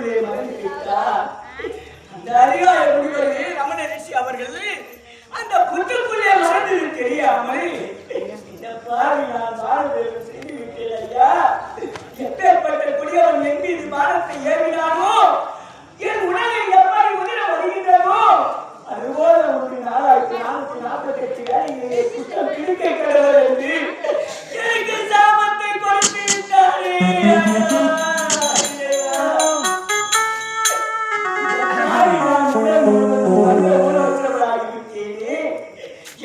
புற்றுக்குள்ளே மறைந்து விட்டார். அந்த அதிகார முனிவரே ரமண ரிஷி அவர்கள் அந்த புற்றுக்குள்ளே மறைந்தது தெரியாமல் இந்த பாவி நான் வாழ்வு செய்து விட்டேன் ஐயா. எப்பேற்பட்ட குடியவன் என் மீது பாரத்தை ஏறினானோ, என் உணவை எப்படி உதிர வருகின்றனோ, அதுபோல 448 வேலைகளை குற்றம் பிடிக்க கடவுள் என்று எனக்கு சாபத்தை கொடுத்து விட்டாரே.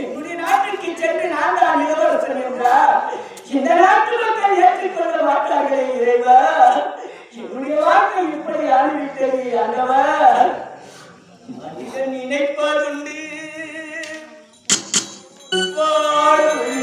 என்னுடைய நாட்டிற்கு சென்று நான் தான் இளவரசன் என்றார் இந்த நாட்டு மக்கள் ஏற்றுக்கொள்ள மாட்டார்களே இறைவா. என்னுடைய வார்த்தை இப்படி ஆகிவிட்டது ஆண்டவர். மனிதன் நினைப்பதுண்டு வாழ்வு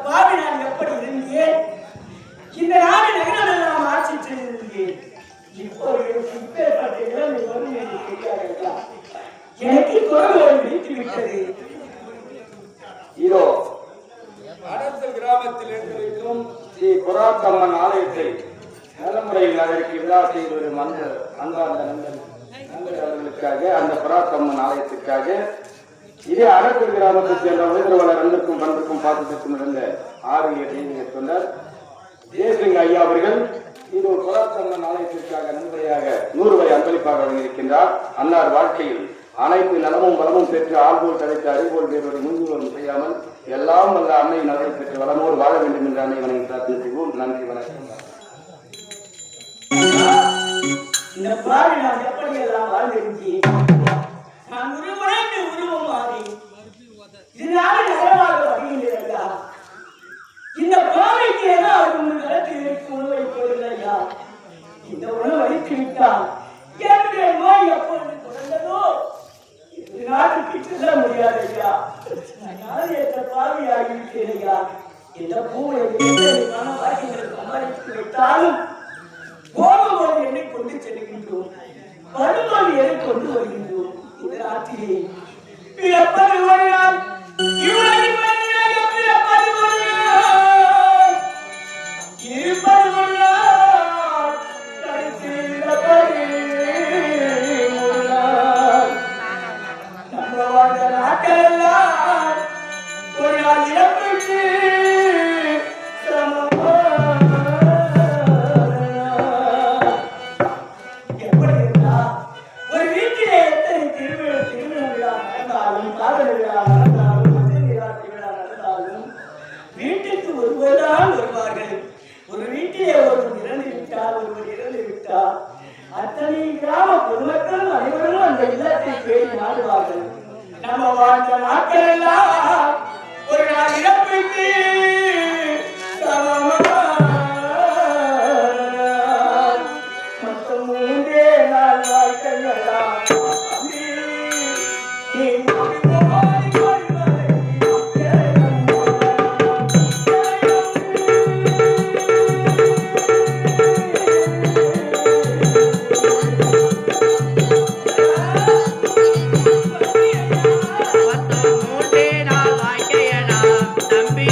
பாவி நான் எப்படி இருந்தேன்? இந்த நாடு நகரெல்லாம் ஆட்சி செய்திருந்தேன். இப்போ இப்பேற்பட்ட நிலைமை வரும் என்று தெரியாதா? எனக்கு குரல் வீட்டு விட்டது. இதோ அடர்த்தல் கிராமத்தில் இருந்திருக்கும் ஸ்ரீ புறாத்தம்மன் ஆலயத்தை நலமுறையில் அதற்கு விழா செய்து வரும் அன்பார்ந்த நண்பர்களுக்காக அந்த புறாத்தம்மன் ஆலயத்திற்காக இதே அடர்த்தல் கிராமத்தைச் சேர்ந்த உயர்வலர் அன்புக்கும் பண்புக்கும் பாசத்திற்கும் இருந்த ஆரிய தேவியை சொன்னார் தேசிங்க ஐயா அவர்கள் இது புறாத்தம்மன் ஆலயத்திற்காக நன்மையாக 100 ரூபாய் அன்பளிப்பாக வழங்கியிருக்கின்றார். அன்னார் வாழ்க்கையில் அனைத்து நலமும் வளமும் பெற்று ஆள்போல் கிடைத்த அறிவோல் வேறொரு முன்னுவரும் செய்யாமல் எல்லாம் வல்ல அன்னை நலனை பெற்று வளமோடு வாழ வேண்டும் என்று அன்னை வணங்கி பிரார்த்தனை செய்வோம். நன்றி, வணக்கம். இந்த பாவி நான் எப்படியெல்லாம் வாழ்ந்திருக்கேன். நான் உருவடைந்து உருவம் மாறி இதனால நகரமாக வருகின்றதா? இந்த பாவைக்கு ஏதாவது உங்கள் களத்தில் இருக்கும் உணவை போடுங்கய்யா. இந்த உணவு அளித்து விட்டால் என்னுடைய நோய் எப்பொழுது குறைந்ததோ இந்த நாட்டுக்கு செல்ல முடியாது ஐயா. நான் என்ற பாவியாகிவிட்டேன் ஐயா. இந்த பூவை மன வாக்கியங்கள் சம்பாதித்து விட்டாலும் போகும்போது என்னை கொண்டு செல்கின்றோம், வரும்போது என்னை கொண்டு வருகின்றோம். இந்த நாட்டிலே பிறப்பது ஒரு நாள், இருப்பது ஒரு நாள், கடைசி இறப்பது ஒரு நாள். நம்ம வாழ்ந்த நாட்களெல்லாம் ஒரு நாள் இறப்பிற்கு வீட்டுக்கு ஒருவர்தான் வருவார்கள். ஒரு வீட்டிலே ஒருவர் இறந்து விட்டார், ஒருவர் இறந்து விட்டார். அத்தனை கிராம பொதுமக்களும் அனைவரும் அந்த இல்லத்தை தேடி நாடுவார்கள். நம்ம வாழ்ந்த நாட்கள் எல்லாம் ஒரு நாள் இறப்புக்கு மொத்தம் 3 நாள் வாழ்க்கையெல்லாம் தம்பி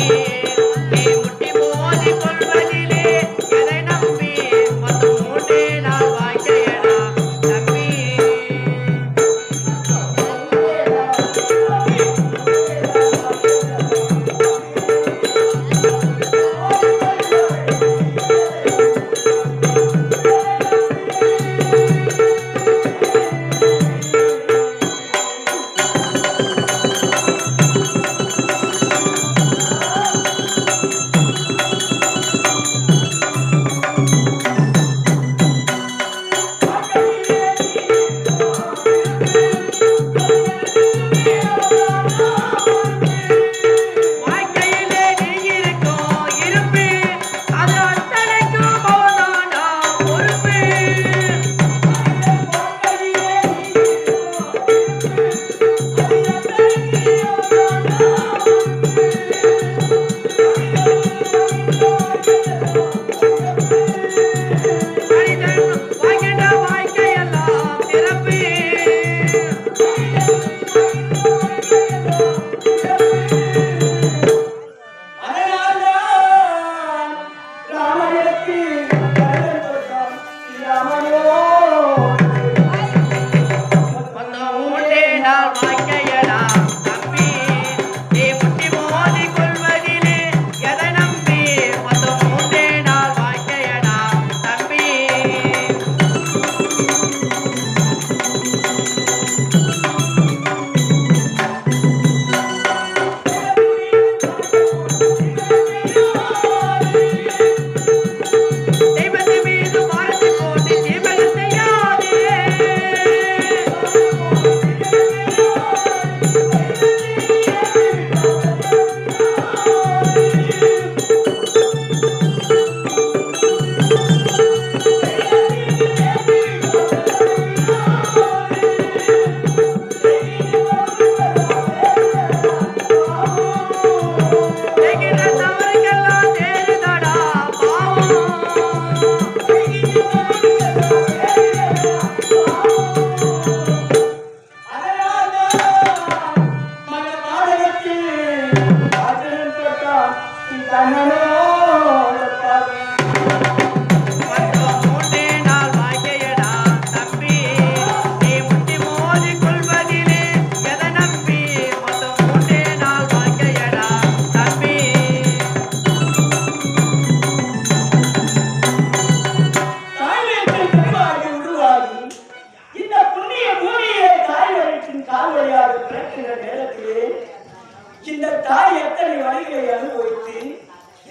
இந்த தாய் எத்தனை வழிகளை அனுபவித்து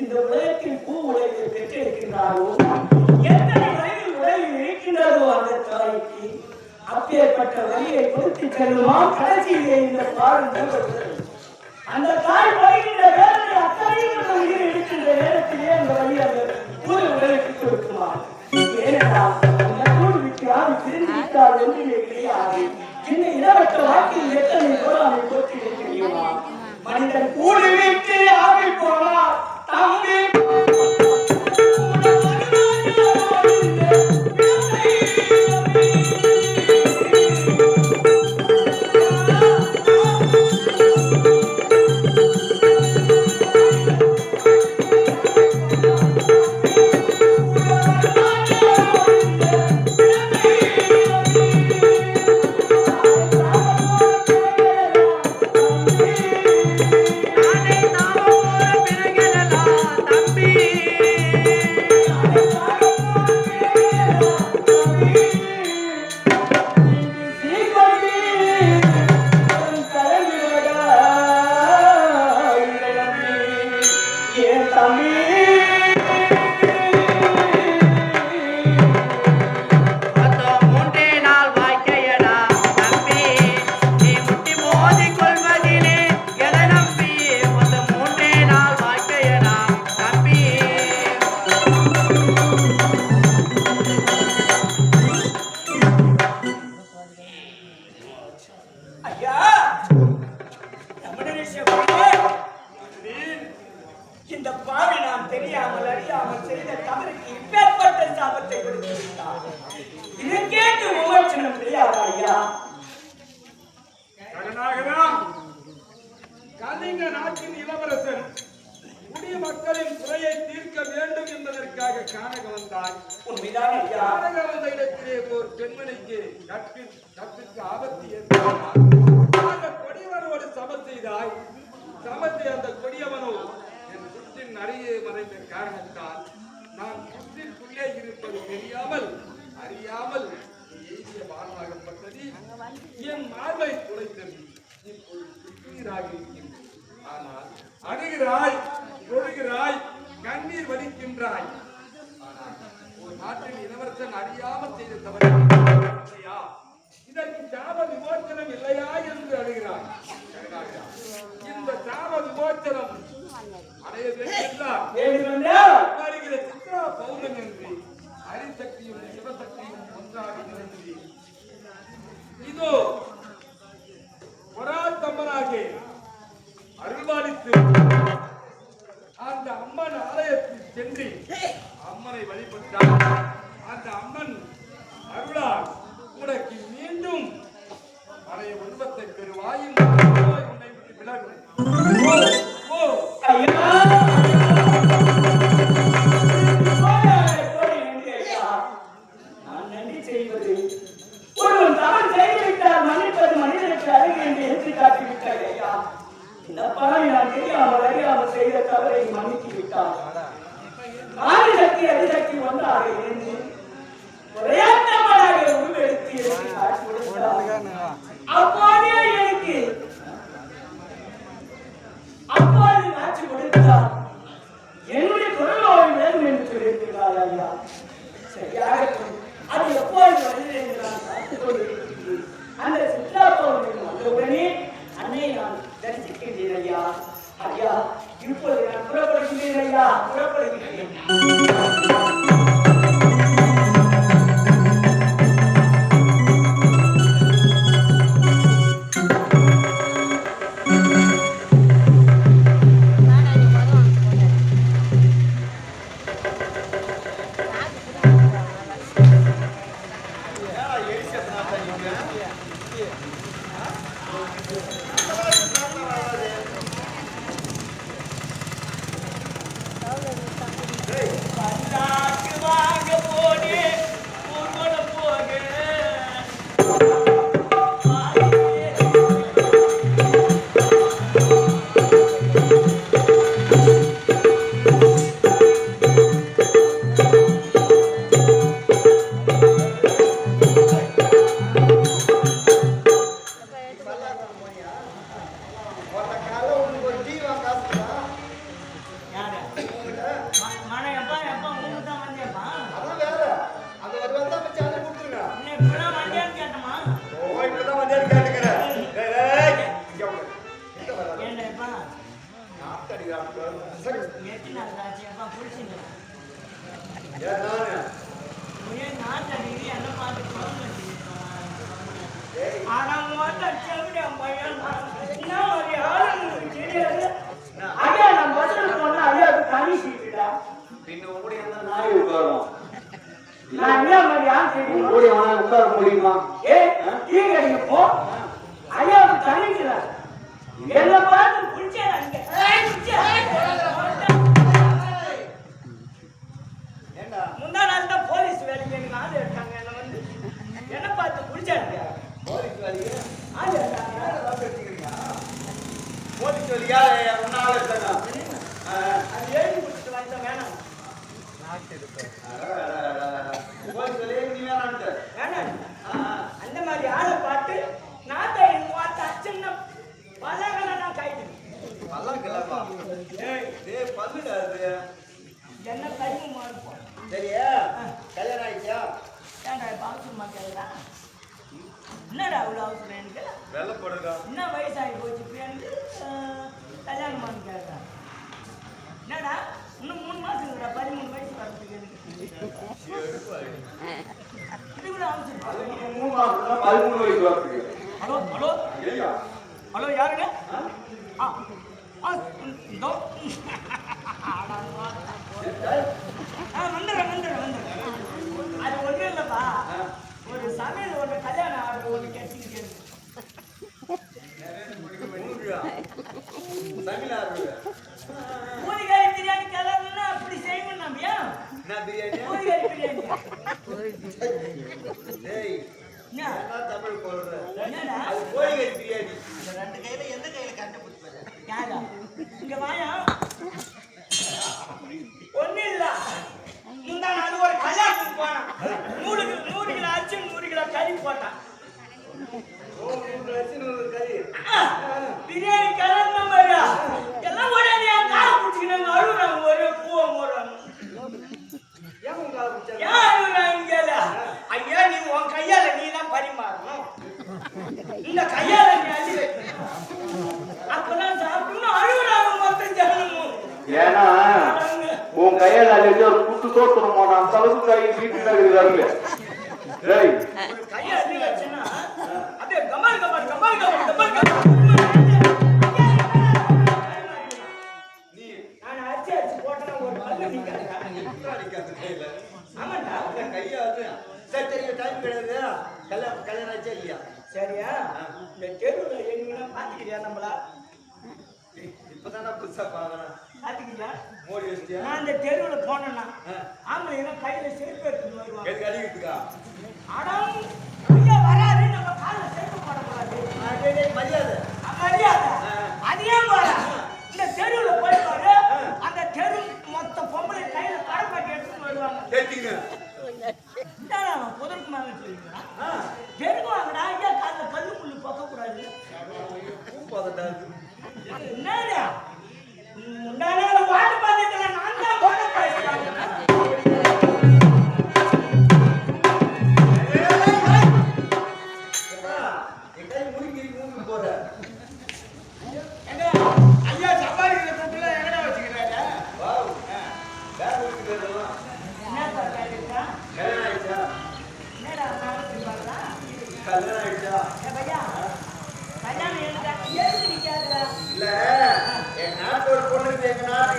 இந்த உலகத்தில் பூ உலகத்தை பெற்றெடுக்கின்றாரோ, எத்தனை வழியில் உலகில் இருக்கின்றதோ அந்த தாய்க்கு அப்பேற்பட்ட வழியை கொடுத்து செல்லுமா கடைசியிலே இந்த பாடல் அந்த தாய் படுகின்ற வேதனை அத்தனையும் அந்த உயிர் எடுக்கின்ற நேரத்திலே அந்த வழி அந்த பூரி உலகத்தை கொடுக்குமா? ஏனென்றால் அந்த கூடு விட்டு ஆவி பிரிந்து விட்டால் ஒன்றுமே கிடையாது. இந்த இளவட்ட வாக்கில் எத்தனை போராமை போற்றி தெரியுமா? மனிதன் கூடு விட்டு ஆவி போனார் தம்பி இந்த பாவி நான் தெரியாமல் அறியாமல் செய்த தவறுக்கு இப்பேற்பட்ட சாபத்தை கொடுத்து விட்டார். இதை கேட்டு விமர்சனம் தெரியாதா ஐயா? கலிங்க நாட்டின் இளவரசன் குடிமக்களின் குறையை தீர்க்க வேண்டும் என்பதற்காக காணக வந்தாய். உண்மைதான் ஐயா. காணக வந்த இடத்திலே ஒரு பெண்மணிக்கு கற்பிற்கு ஆபத்து ஏற்பட்டார். அந்த கொடியவனோடு சமம் செய்தாய். சமத்தை அந்த கொடியவனோ என் சுற்றின் அருகே மறைந்த காரணத்தால் நான் சுற்றிற்குள்ளே இருப்பது தெரியாமல் அறியாமல் எய்திய மார்பாகப்பட்டது என் மார்பை துளைத்தது. இப்போது சுற்றீராக இருக்கின்றது. ஆனால் அணுகிறாய், தொழுகிறாய், கண்ணீர் வலிக்கின்றாய். ஆனால் ஒரு நாட்டின் இளவரசன் அறியாமல் செய்த தவறு இல்லையா? இதற்கு சாப விமோச்சனம் இல்லையா என்று அழுகிறாய். இந்த சாப விமோச்சனம் அடைய வருகிற சித்ரா பௌர்ணமி என்று ஹரிசக்தியும் சிவசக்தியும் ஒன்றாக நிகழ்ந்து இதோ பொறாத்தம்மனாக அருள்பாலித்து அந்த அம்மன் ஆலயத்தில் சென்று அம்மனை வழிபட்டார். அந்த அம்மன் அருளால் உனக்கு மீண்டும் பழைய உருவத்தை பெறுவாயும் உன்னை விட்டு விலகும். நான் நன்றி செய்வது ஒருவன் தவறு செய்துவிட்டால் மன்னிப்பது மனிதனுக்கு அருகு என்று எடுத்து காட்டிவிட்டார் ஐயா. இந்த பணம் நான் தெரியாமல் அறியாமல் செய்த தவறை மன்னித்து விட்டார். ஆதிசக்தி அதிசக்தி ஒன்றாக இருந்து ஒரேத்தமாக உருவெடுத்து எடுத்து காட்சி கொடுத்தார். அப்போது காட்சி கொடுத்தார். என்னுடைய குரலோடு வேண்டும் என்று சொல்லியிருக்கிறார் ஐயா. சரியாக அது எப்போது வருகிறது என்று நான் பார்த்துக் கொண்டிருக்கிறேன். அந்த சித்ரா பௌர்ணமி வந்தவுடனே அன்னை நான் தரிசிக்கின்றேன் ஐயா. ஐயா இப்போது நான் புறப்படுகிறேன் ஐயா, புறப்படுகிறேன். பல்லாக்கு வாங்க போனே ஊர்வல போக உட்கார முடியுமா? ஐயாவுக்கு தனிக்கிறார் என்ன பார்த்து குடிச்சாங்க முந்தா நாள் தான் போலீஸ் வேலைக்கு எனக்கு ஆள் எடுத்தாங்க. என்ன வந்து என்ன பார்த்து குடிச்சாங்க போலீஸ் வேலைக்கு ஆள் எடுத்தாங்க. போலீஸ் வேலையா ஆள் எடுத்தாங்க. அது எழுதி குடிச்சிட்டு வாங்க வேணாம் போலீஸ் வேலையை நீ வேணான்ட்டு வேணாம் அந்த மாதிரி ஆளை பார்த்து நான் தான் எங்க பார்த்து அச்சன்னா பல்லாங்கலாம் நான் கைது பல்லாங்கலாமா? டேய் பல்லுடா அது. என்ன கைமுமா இருப்போம். சரியா? கல்யாணம் ஆயிடுச்சா? ஏன்டா அவசரமா கேட்குறா? என்னடா அவ்வளோ அவசரம் எனக்கு? வெள்ளை போடுறா. என்ன வயசாகி போச்சு எனக்கு கல்யாணமானு கேட்குறா. என்னடா இன்னும் 3 மாசம் இருக்குடா 13 வயசு வரதுக்கு எனக்கு. இது கூட அவசரம். 3 மாசம் 13 வயசு வரதுக்கு. ஹலோ ஹலோ ஏய்யா ஹலோ யாருங்க? இதோ வந்துடுறேன். அது ஒன்றும் இல்லைப்பா, ஒரு சமையல் ஒன்று கல்யாணம் ஆர்டர் ஒன்று கேட்டுக்கிட்டு பூரிகாரி பிரியாணி கலர்னா அப்படி செய்யணும் நம்பியா? பூரிகாரி பிரியாணி என்னடா ரெண்டு கையில எந்த கையில கண்டுபிடிச்சு யாரா இங்க வாயா? ஒன்னும் இல்ல, முந்தா நாள் ஒரு கல்யாணத்துக்கு போனான். 100 கிலோ அரிசி 100 கிலோ கறி போட்டான். பிரியாணி கலர் நம்பரா எல்லாம் உடனே காலை பிடிச்சிக்கினாங்க. அழுகுறாங்க, ஒரே பூவை போடுறாங்க. ஏன் அழுகுறாங்க? ஐயா நீ உன் கையால நீ தான் பரிமாறணும், இந்த கையால நீ அள்ளி வைக்கணும், அப்பதான் சாப்பிடணும். அழுகுறாங்க மொத்தம் ஜனமும். ஏன்னா உன் கையால அழிச்சு ஒரு குத்து தோத்துரும் போன அந்த அளவுக்கு கை வீட்டுல இருக்கிறாங்க. கையை அள்ளி வச்சுன்னா அப்படியே கமல் கமல் கமல் கமல் கமல் கமல். நான் அரிசி போட்டேன்னா ஒரு பல்லு நிக்காது. ஆமாண்டா கல்யாணம் ஆச்சா இல்லையா? சரியா? இந்த தெருவில் எங்கன்னா பாத்துக்கிறியா? நம்மளா இப்பதானே புதுசா பாக்குறேன். பாத்துக்கிறியா? மோடி வச்சியா? நான் இந்த தெருவில் போனேன்னா ஆம்பளை கையில செருப்பு எடுத்துட்டு வருவாங்க. எதுக்கு அடிக்கிறதுக்கா? ஆடம் ஐயா வராது, நம்ம காலில் செருப்பு போடக்கூடாது. மரியாதை மரியாதை அது ஏன் போற? இந்த தெருவில் போய் பாரு, அந்த தெரு மொத்த பொம்பளை கையில கடப்பாட்டி எடுத்துட்டு வருவாங்க. புதற்கு மேல சொல்லிக்கிறான் தெருவாங்கடா. ஐயா காலில் கல்லு புல்லு பக்க கூடாது. என்னடா முன்னாடி வாட்டு பாத்திரத்துல நான் தான் போட பேசுறாங்க. ஐயா சம்பாதிக்கிற துட்டுல எங்கடா வச்சுக்கிறாங்க? என்னடா கேட்டா? என்னடா பாருடா? கல்யாணம் ஆயிடுச்சா? பையா கல்யாணம் எழுதா எதுக்கு நீ கேட்கற? இல்ல என் நாட்டு ஒரு பொண்ணு எங்க நாட்டு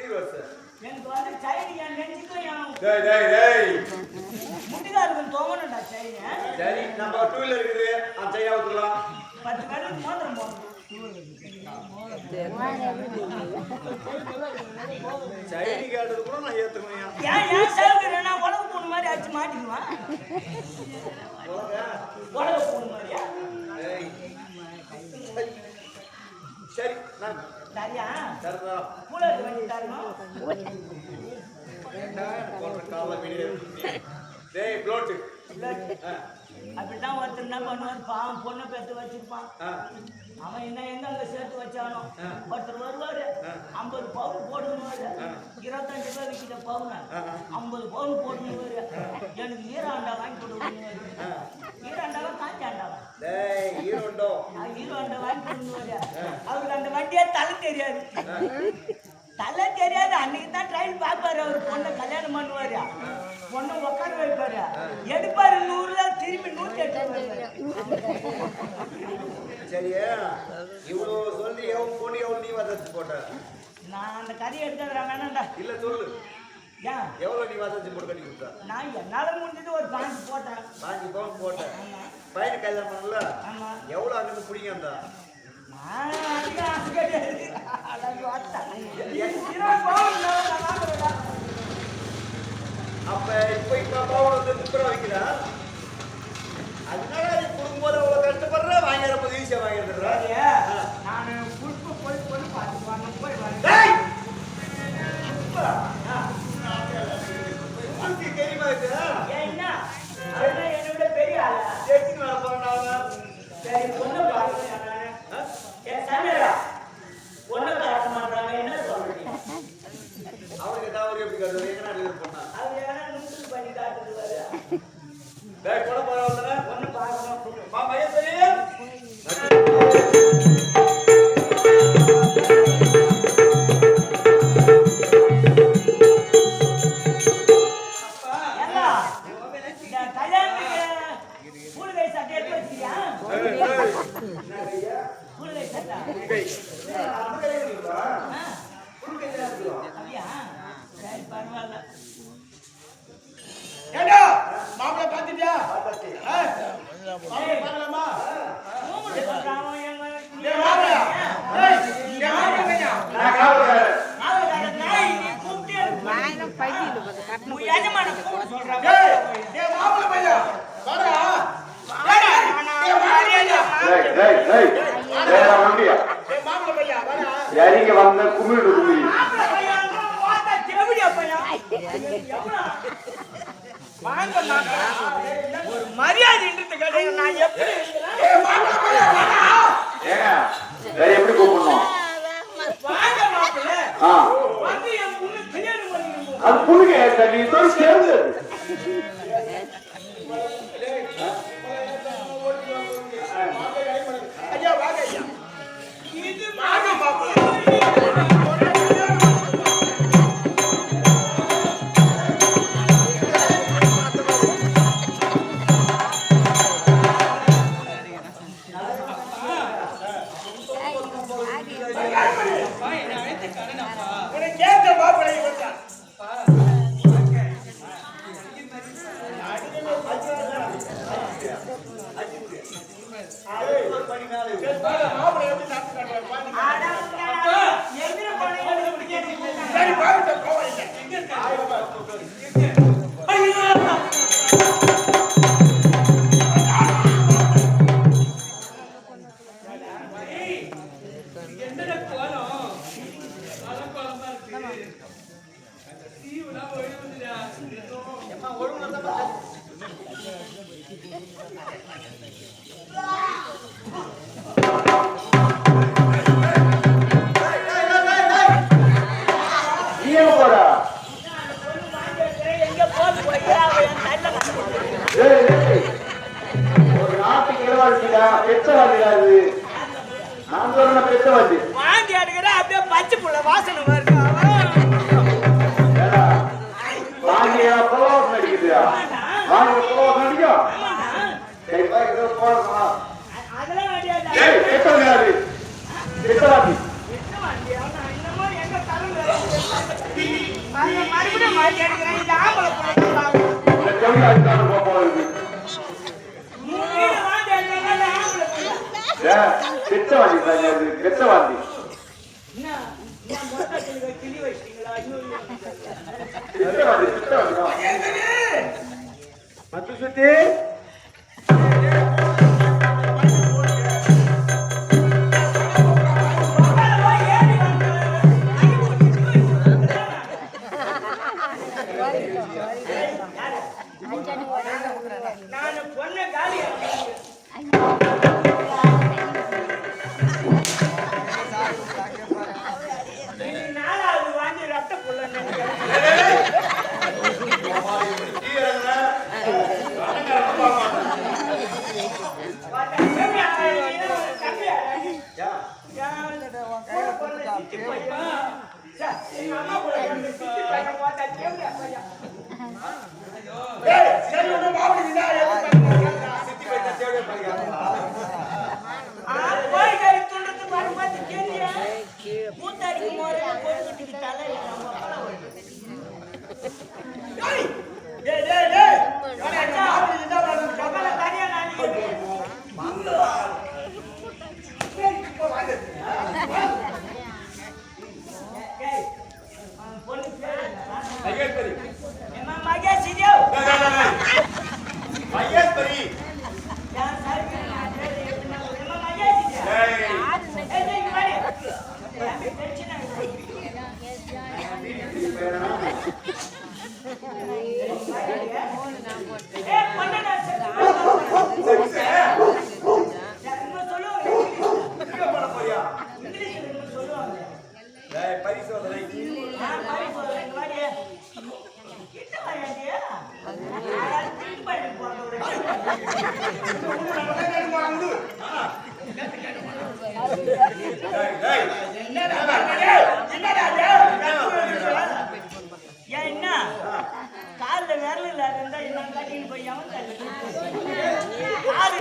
எனக்கு வந்து சைனி என் நெஞ்சுக்கும் என் டேய் டேய் டேய் முட்டிகாருக்கு தோங்கணும்டா சைனி. சரி நம்ம 2 வீலர் இருக்குது அந்த சைனா ஊத்துறலாம் 10 பேருக்கு மோதிரம் போடணும். சைனி கேட்டது கூட நான் ஏத்துக்கணும். ஏன் சாவுக்கு நான் உலக பூண்டு மாதிரி அடிச்சு மாட்டிக்குவான். உலக பூண்டு மாதிரியா? சரி நான் சரியா? சரிதா கூலர் வண்டி தரணும். கால வீடியோ டேய் ப்ளோட் அப்படிதான் ஒருத்தர் என்ன பண்ணுவார், பாவம் பொண்ணை பெற்று வச்சிருப்பான். அவன் என்ன எங்க அங்க சேர்த்து வச்சானோ, ஒருத்தர் வருவாரு 50 பவுன் போடணுவாரு, 25 ரூபாய் விற்கிற பவுன் 50 பவுன் போடணுவாரு. எனக்கு ஈராண்டா வாங்கி கொடுக்கணுவாரு. ஈராண்டாவா காஞ்சாண்டாவா? ஈரோண்டா வாங்கி கொடுக்கணுவாரு. அவருக்கு அந்த வண்டியே தலை தெரியாது. தலை தெரியாது. அன்னைக்கு தான் ட்ரெயின் பார்ப்பாரு. அவர் பொண்ணை கல்யாணம் பண்ணுவாரு, பொண்ணை உட்கார வைப்பாரு, எடுப்பாரு 100 திரும்பி 108. சரியா இவ்வளவு சொல்லி எவன் பொண்ணு எவன் நீ வதச்சு போட்ட? நான் அந்த கதையை எடுத்துக்கிறேன் வேணாண்டா. இல்ல சொல்லு, ஏன் எவ்வளவு நீ வதச்சு போட்டு கட்டி கொடுத்தா? நான் என்னால முடிஞ்சது ஒரு 5 போட்டேன். 5 பவுன் போட்டேன். ஆமா பையனை கல்யாணம் பண்ணல, ஆமா. எவ்வளவு அங்கிருந்து பிடிங்க அந்த நான் அதிக ஆசை கிடையாது. அழகு வார்த்தை. 20 பவுன் நான் வாங்குறேன்டா. அப்ப இப்ப பவுன் வந்து 30 ரூபா வைக்கிறா. அதனால நீ கொடுக்கும்போது அவ்வளவு கஷ்டப்படுற, வாங்கிறப்ப ஈஸியா வாங்கிடுறா. நான் புஷ்பு போய் பார்த்து போய் வரேன். தெரியுமா இருக்கு? என்ன அதெல்லாம் என்னை விட பெரிய ஆளா? சேர்த்துக்கு வேலை போறாங்க. சரி பொண்ணு பார்க்கணும் நானு. என் சமையலா பொண்ணு காட்ட மாட்டாங்க, என்ன சொல்றீங்க? அவருக்கு ஏதாவது எப்படி காட்டுறது? எங்க நாடு போனா அது ஏன்னா நூற்றுக்கு பண்ணி காட்டுறது. டேய் போட போறவங்க பொண்ணு பார்க்கணும். மா மகேஸ்வரி மாப்பிள்ள பாத்துட்டியா? பாக்கலாமா? இறங்கி வந்த குமிழ் ஒரு மரியாதை நான் எப்படி எப்படி கூப்பிடணும்? அது புண்ணுங்க நீ போய் சேர்ந்து ஐயா வாங்க ஐயா. இது ஒரு நாட்டுக்கு இளவாசிடா பெற்றவாதிடாது. நான் சொல்ற பெற்றவாதி வாந்தி அடிக்கிற அப்படியே பச்சை புள்ள வாசனை வருது. வாங்கியா புலவாசம் அடிக்குதுயா? வாங்கி புலவாசம் அடிக்கும். சரி பா ஏதோ போறமா அதெல்லாம் அடியாது. பெற்றவாதி பெற்றவாதி இந்த மாதிரி எங்க தலைமை மாட்டி அடிக்கிறேன் இந்த ஆம்பளை போறாங்க இந்த கவி அடித்தாலும் போறது கெட்டவாதி கெட்டவாதி மத்து சுத்தி நான் பொண்ணு காலி நாலாவது வாங்கி ரத்த புள்ள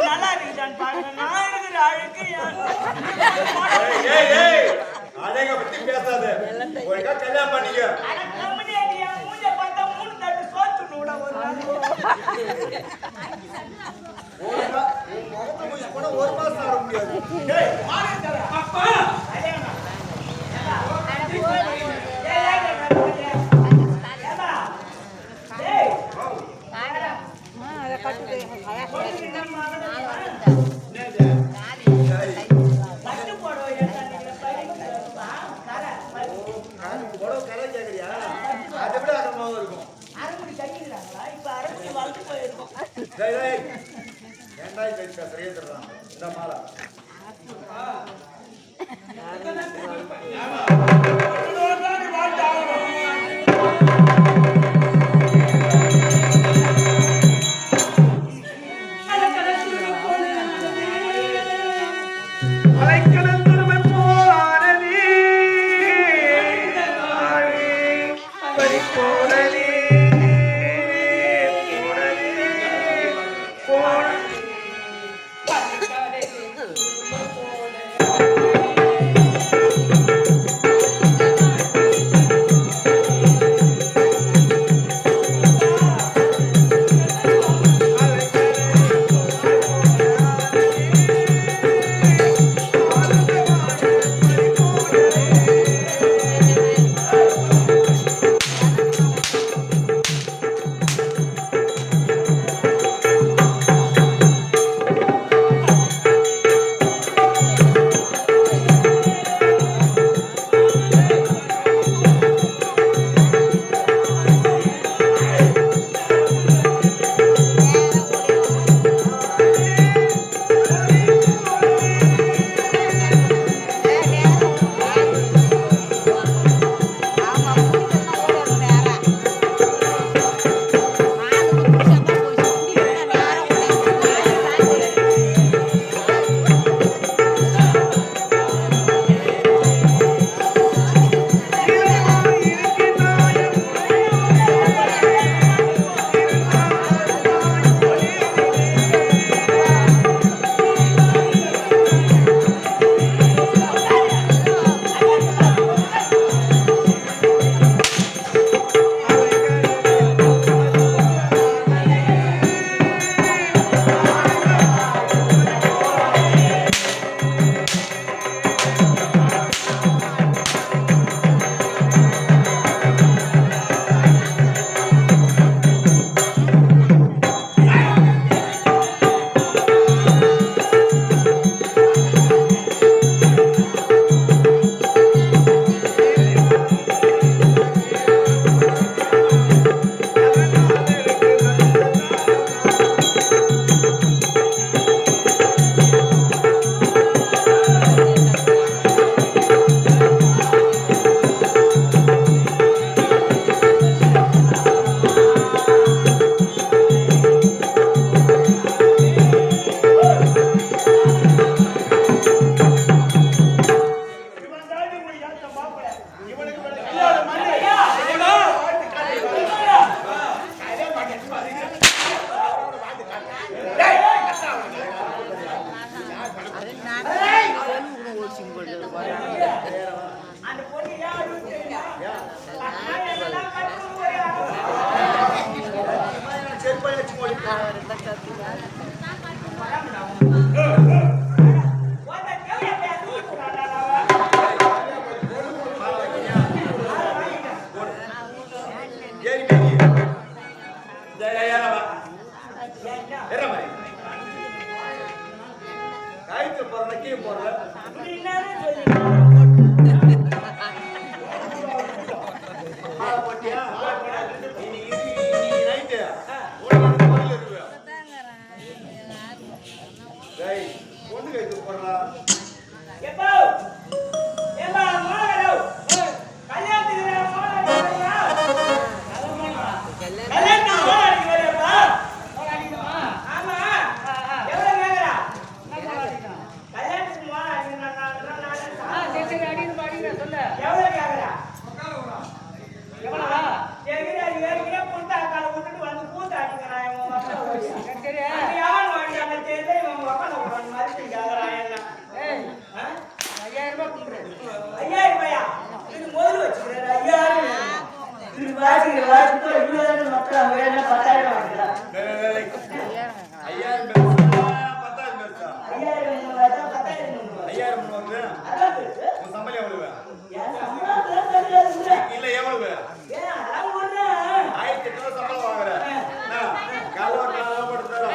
நல்லா இருக்குதான் பாருங்க நான் இருக்கிற அழுக்கு அழக பத்தி பேசாத ஒழுங்கா கல்யாணம் பண்ணிக்க மூஞ்ச பார்த்தா 3 தட்டு சோத்து நூட ஒரு முகத்தை முடிச்சு போனா 1 மாசம் ஆட முடியாது அப்பா இந்த மாலை ஏறி பேசி ஏறவா ஏற மாதிரி காய்க்கு போற நக்கிய போற போட்டியா இன்னைக்கு நைட்டு பொண்ணு கைக்கு போடுறா எப்போ ஏமா மாலோ கல்யாணத்துக்கு கல்யாணம் மாலாடிக்கு வரேப்பா மாலாடிக்குமா ஆமா எவ்வளவு கேக்குறா கல்யாணத்துக்கு மாலாடி நான் சரி அடின்னு பாடிங்க சொல்ல எவ்வளவு கேக்குறா எவ்வளவா ஏற்கனவே புண்டா கால விட்டுட்டு வந்து பூத்தாடிக்கிறான் இவன் மக்கள் சரி யார் வாங்கிட்டாங்க தெரியல இவன் மக்கள் ஒரு மாதிரி கேக்குறான் என்ன 5000 ரூபாய் கொடுக்குறேன் 5000 ரூபாயா இது முதல்ல வச்சுக்கிறேன் 5000 இது வாசிக்கிற இவ்வளவு மக்கள் வேணா 10000 வாங்கிக்கலாம் 5000 பேசா 10000 பேசா 5000 வாங்கிட்டா 10000 5000 வருது அதான் பேசு உன் சம்பளம் எவ்வளவு ஏன் சம்பளம் தெரியல இல்ல எவ்வளவு ஏன் அதான் ஒண்ணு 1800 ரூபாய் சம்பளம் வாங்குற கால் ஒரு நாள் போட்டு தரோம்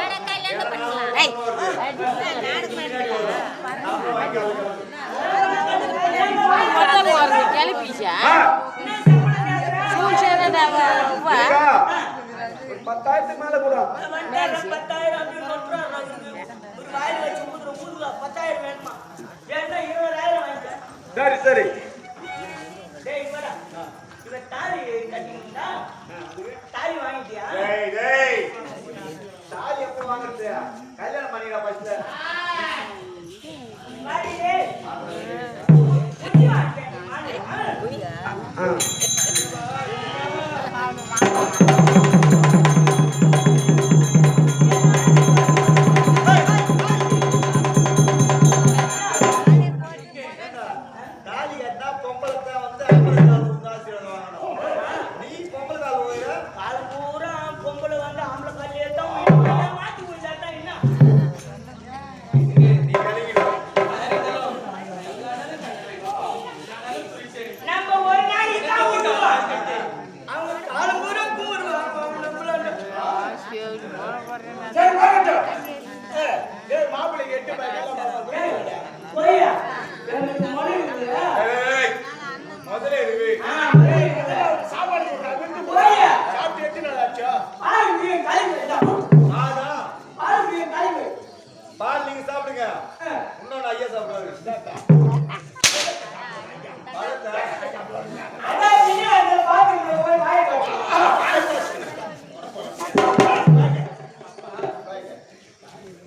கிளப்பிச்சா 10,000 மேல கூட 10,000 அப்படின்னு சொல்றாங்க ஒரு வாயில வச்சு ஊதுற 10,000 வேணுமா வேணா 20,000 வாங்கிக்க சரி டேய் இவரா இவ தாலி கட்டிட்டா தாலி வாங்கிட்டியா டேய் தாலி எப்ப வாங்குறது கல்யாணம் பண்ணிடா ஃபர்ஸ்ட் வாடி டேய் குச்சி வாங்க மாடு தாலி கட்டினா பொம்பளை தான் வந்து 50 கால் வந்து ஆசீர்வாதம் வாங்கணும் நீ பொம்பளை கால் போயிட கால் பூரா பொம்பளை வந்து ஆம்பளை கல்லே தான் மாத்தி போயிட்டா என்ன நீ கலங்கிடு நம்ம ஒரு நாளைக்கு தான் விடுவோம் அவங்க கால் பூரா கூறுவாங்க சரி வாங்கட்டும் ஏய் மாப்பிளைக்கு 8 பையன் போய்யா எனக்கு மொழி இருக்குதா ஏய் முதல்ல இருக்கு சாப்பாடு போடுறாங்க போய்யா சாப்பிட்டு 8 நாள் ஆச்சா பால் நீ கலந்து ஆனா பால் நீ கலந்து பால் நீங்க சாப்பிடுங்க இன்னொன்னு ஐயா சாப்பிடுவாரு அதான் நீ அந்த பாத்துக்கு போய் வாயை கட்டு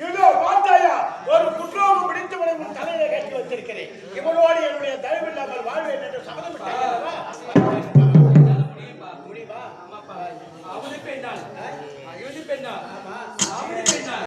இதோ பார்த்தாயா ஒரு குற்றோகம் பிடித்தவனை உன் தலையில கட்டி வச்சிருக்கிறேன் இவனோடு என்னுடைய தயவில்லாமல் வாழ்வேன் என்று சபதம் முடிவா